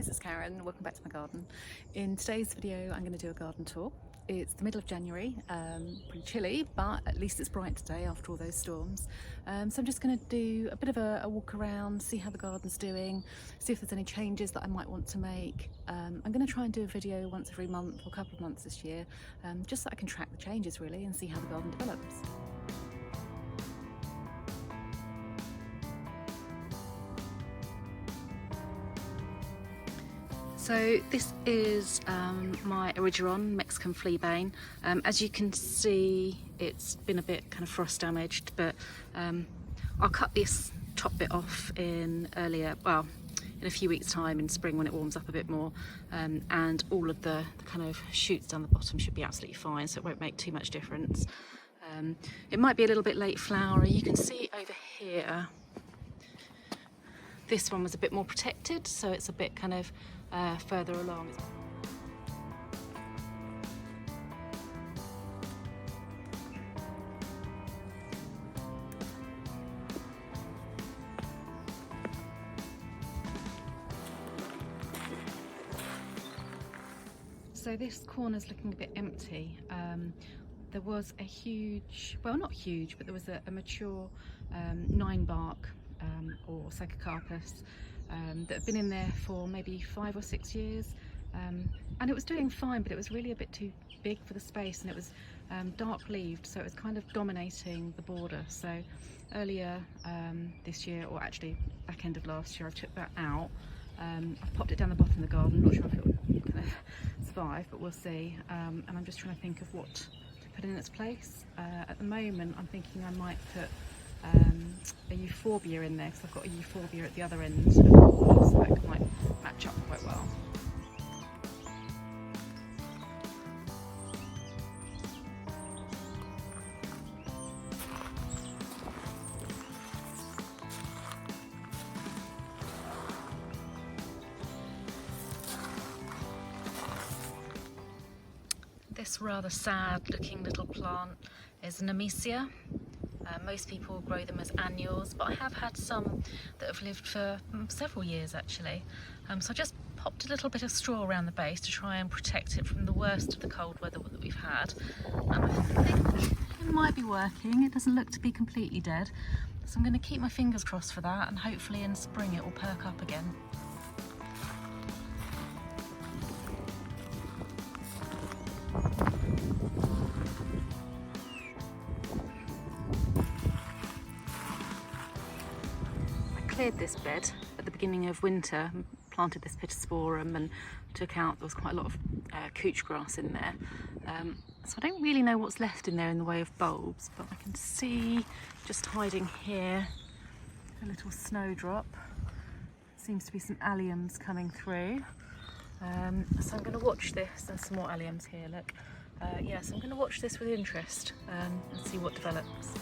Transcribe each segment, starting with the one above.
guys, it's Karen. Welcome back to my garden. In today's video I'm going to do a garden tour. It's the middle of January, pretty chilly, but at least it's bright today after all those storms. So I'm just going to do a bit of a walk around, see how the garden's doing, see if there's any changes that I might want to make. I'm going to try and do a video once every month or a couple of months this year, just so I can track the changes really and see how the garden develops. So this is my Origeron Mexican fleabane. As you can see, it's been a bit kind of frost damaged, but I'll cut this top bit off in a few weeks time in spring when it warms up a bit more, and all of the kind of shoots down the bottom should be absolutely fine, so it won't make too much difference. It might be a little bit late flowery. You can see over here, this one was a bit more protected, so it's a bit kind of further along. So this corner's looking a bit empty. There was a huge, well not huge, but there was a mature 9-bark or Psychocarpus that had been in there for maybe 5 or 6 years, and it was doing fine, but it was really a bit too big for the space, and it was dark leaved, so it was kind of dominating the border. So earlier this year, or actually back end of last year, I took that out. I've popped it down the bottom of the garden. Not sure if it will kind of survive, but we'll see. And I'm just trying to think of what to put in its place. At the moment I'm thinking I might put a euphorbia in there, because I've got a euphorbia at the other end of the border, so that might match up quite well. This rather sad looking little plant is an Nemesia. Most people grow them as annuals, but I have had some that have lived for several years actually. So I just popped a little bit of straw around the base to try and protect it from the worst of the cold weather that we've had. And I think it might be working. It doesn't look to be completely dead. So I'm going to keep my fingers crossed for that, and hopefully in spring it will perk up again. Cleared this bed at the beginning of winter and planted this Pittosporum, and took out, there was quite a lot of couch grass in there, so I don't really know what's left in there in the way of bulbs, but I can see just hiding here a little snowdrop. Seems to be some alliums coming through, so I'm going to watch this. There's some more alliums here, look. Yes, I'm going to watch this with interest and see what develops.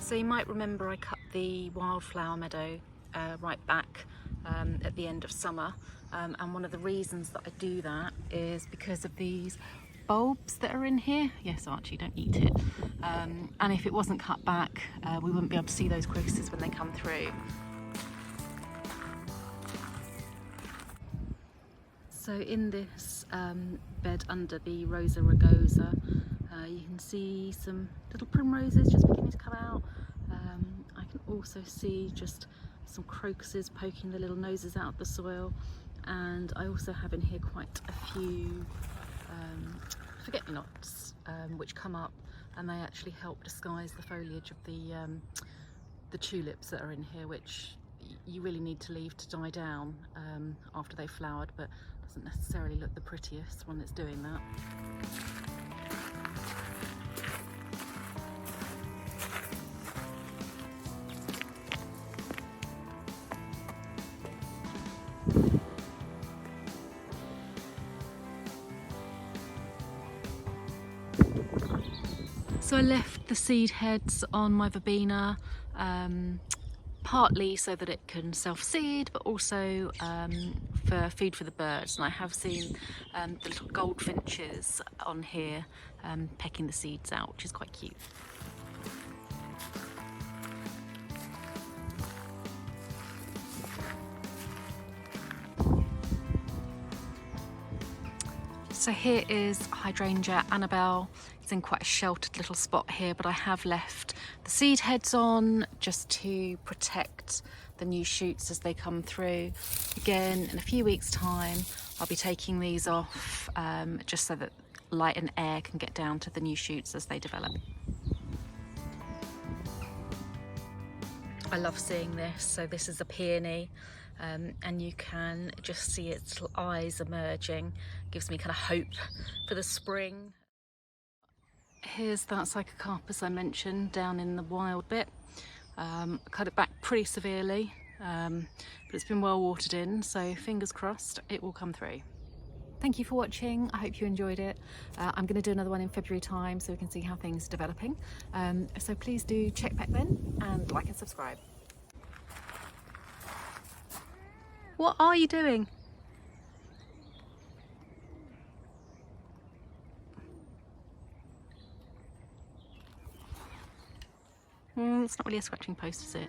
So you might remember I cut the wildflower meadow right back at the end of summer, and one of the reasons that I do that is because of these bulbs that are in here. Yes, Archie, don't eat it. And if it wasn't cut back, we wouldn't be able to see those crocuses when they come through. So in this bed under the Rosa rugosa, you can see some little primroses just beginning to come out. I can also see just some crocuses poking their little noses out of the soil, and I also have in here quite a few forget-me-nots which come up, and they actually help disguise the foliage of the tulips that are in here, which you really need to leave to die down after they've flowered, but doesn't necessarily look the prettiest when it's doing that. So I left the seed heads on my verbena, partly so that it can self-seed, but also for food for the birds. And I have seen the little goldfinches on here pecking the seeds out, which is quite cute. So here is Hydrangea Annabelle. It's in quite a sheltered little spot here, but I have left the seed heads on just to protect the new shoots as they come through. Again, in a few weeks' time, I'll be taking these off just so that light and air can get down to the new shoots as they develop. I love seeing this. So this is a peony, and you can just see its little eyes emerging. Gives me kind of hope for the spring. Here's that Psychocarpus I mentioned down in the wild bit. Cut it back pretty severely, but it's been well watered in, so fingers crossed it will come through. Thank you for watching. I hope you enjoyed it. I'm going to do another one in February time so we can see how things are developing. So please do check back then and like and subscribe. What are you doing? It's not really a scratching post, is it?